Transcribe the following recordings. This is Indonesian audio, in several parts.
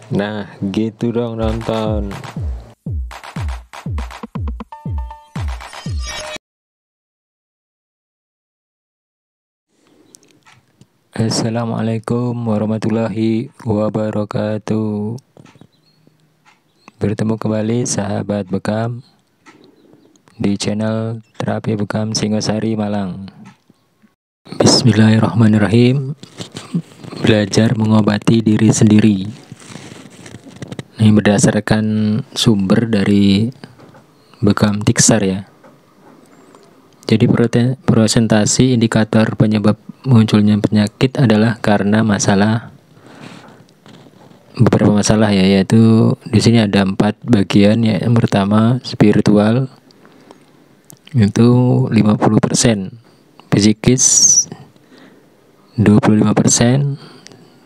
Nah, gitu dong nonton. Assalamualaikum warahmatullahi wabarakatuh. Bertemu kembali sahabat Bekam di channel Terapi Bekam Singosari Malang. Bismillahirrahmanirrahim. Belajar mengobati diri sendiri. Ini berdasarkan sumber dari Bekam Tiksar ya. Jadi presentasi indikator penyebab munculnya penyakit adalah karena beberapa masalah ya, yaitu di sini ada 4 bagian ya. Yang pertama spiritual itu 50%, psikis 25%,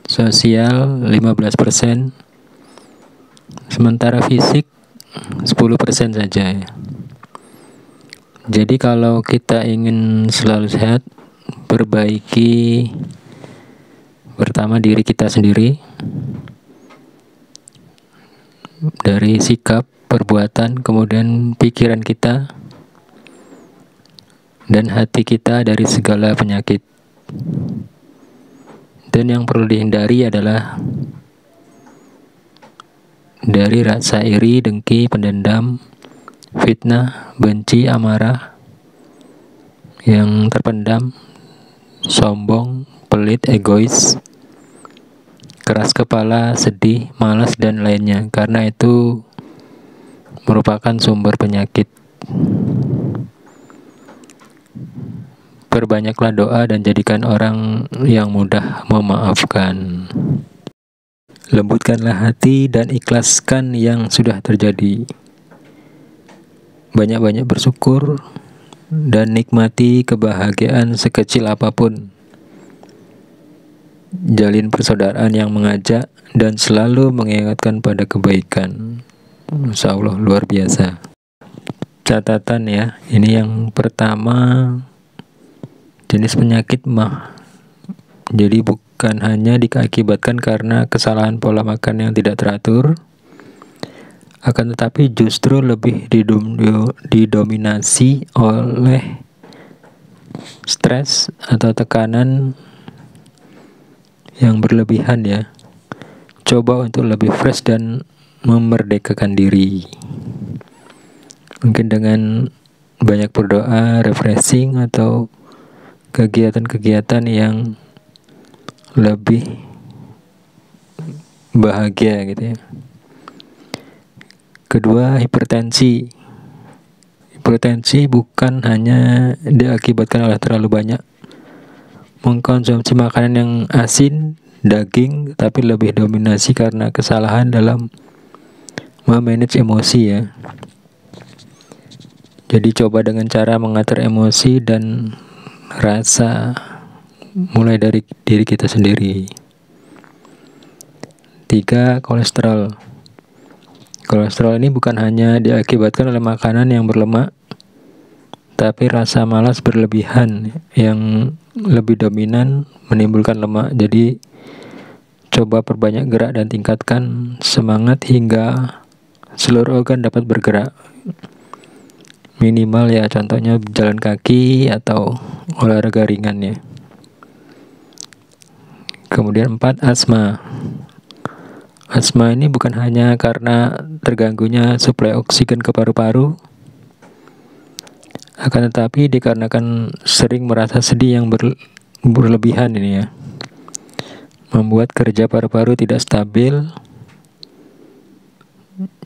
sosial 15%, sementara fisik 10% saja ya. Jadi kalau kita ingin selalu sehat, perbaiki pertama diri kita sendiri, dari sikap, perbuatan, kemudian pikiran kita, dan hati kita dari segala penyakit. Dan yang perlu dihindari adalah dari rasa iri, dengki, pendendam, fitnah, benci, amarah yang terpendam, sombong, pelit, egois, keras kepala, sedih, malas, dan lainnya, karena itu merupakan sumber penyakit. Perbanyaklah doa dan jadikan orang yang mudah memaafkan. Lembutkanlah hati dan ikhlaskan yang sudah terjadi. Banyak-banyak bersyukur dan nikmati kebahagiaan sekecil apapun. Jalin persaudaraan yang mengajak dan selalu mengingatkan pada kebaikan. Insya Allah luar biasa. Catatan ya, ini yang pertama, jenis penyakit mah. Jadi bukan hanya diakibatkan karena kesalahan pola makan yang tidak teratur, akan tetapi justru lebih didominasi oleh stres atau tekanan yang berlebihan ya. Coba untuk lebih fresh dan memerdekakan diri. Mungkin dengan banyak berdoa, refreshing, atau kegiatan-kegiatan yang lebih bahagia gitu ya. Kedua, hipertensi. Hipertensi bukan hanya diakibatkan oleh terlalu banyak mengkonsumsi makanan yang asin, daging, tapi lebih dominasi karena kesalahan dalam memanage emosi ya. Jadi coba dengan cara mengatur emosi dan rasa mulai dari diri kita sendiri. 3, kolesterol. Kolesterol ini bukan hanya diakibatkan oleh makanan yang berlemak, tapi rasa malas berlebihan yang lebih dominan menimbulkan lemak. Jadi coba perbanyak gerak dan tingkatkan semangat hingga seluruh organ dapat bergerak. Minimal ya, contohnya jalan kaki atau olahraga ringan ya. Kemudian 4, asma. Asma ini bukan hanya karena terganggunya suplai oksigen ke paru-paru, akan tetapi dikarenakan sering merasa sedih yang berlebihan ini ya, membuat kerja paru-paru tidak stabil.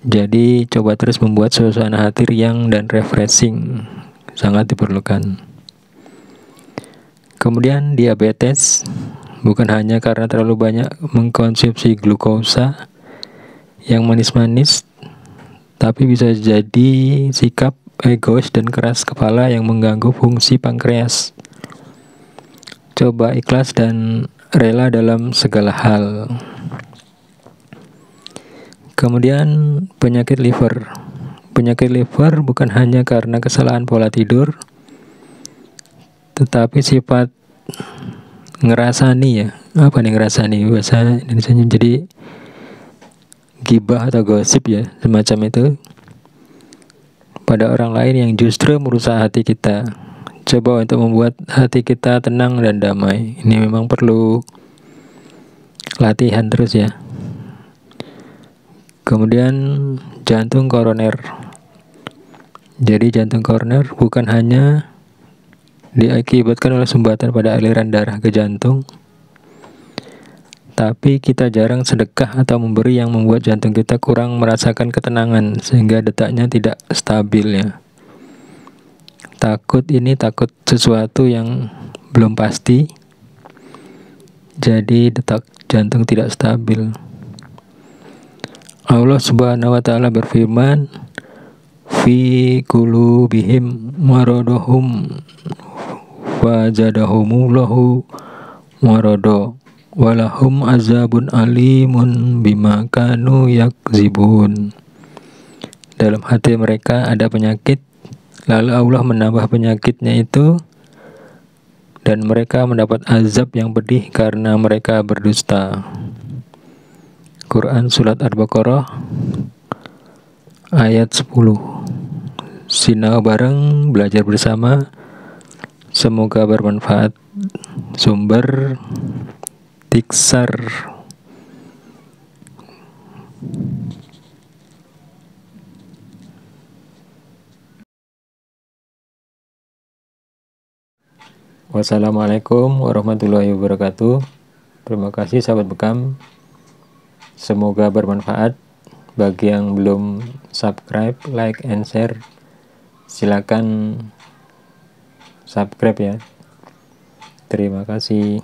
Jadi coba terus membuat suasana hati riang dan refreshing, sangat diperlukan. Kemudian diabetes, bukan hanya karena terlalu banyak mengkonsumsi glukosa yang manis-manis, tapi bisa jadi sikap egois dan keras kepala yang mengganggu fungsi pankreas. Coba ikhlas dan rela dalam segala hal. Kemudian penyakit liver. Penyakit liver bukan hanya karena kesalahan pola tidur, tetapi sifat ngerasani ya. Apa nih ngerasani bahasa Indonesianya? Jadi gibah atau gosip ya, semacam itu, pada orang lain yang justru merusak hati kita. Coba untuk membuat hati kita tenang dan damai. Ini memang perlu latihan terus ya. Kemudian jantung koroner. Jadi jantung koroner bukan hanya diakibatkan oleh sumbatan pada aliran darah ke jantung, tapi kita jarang sedekah atau memberi yang membuat jantung kita kurang merasakan ketenangan sehingga detaknya tidak stabil ya. Takut sesuatu yang belum pasti, jadi detak jantung tidak stabil. Allah Subhanahu wa taala berfirman, fi qulubihim maradahum fazadahumullahu marada walahum azabun alimun bima kanu yakzibun. Dalam hati mereka ada penyakit, lalu Allah menambah penyakitnya itu, dan mereka mendapat azab yang pedih karena mereka berdusta. Quran Surat Al-Baqarah ayat 10. Sinau bareng, belajar bersama, semoga bermanfaat. Sumber Tiksar. Wassalamualaikum warahmatullahi wabarakatuh. Terima kasih sahabat Bekam. Semoga bermanfaat. Bagi yang belum subscribe, like, and share, silakan subscribe ya. Terima kasih.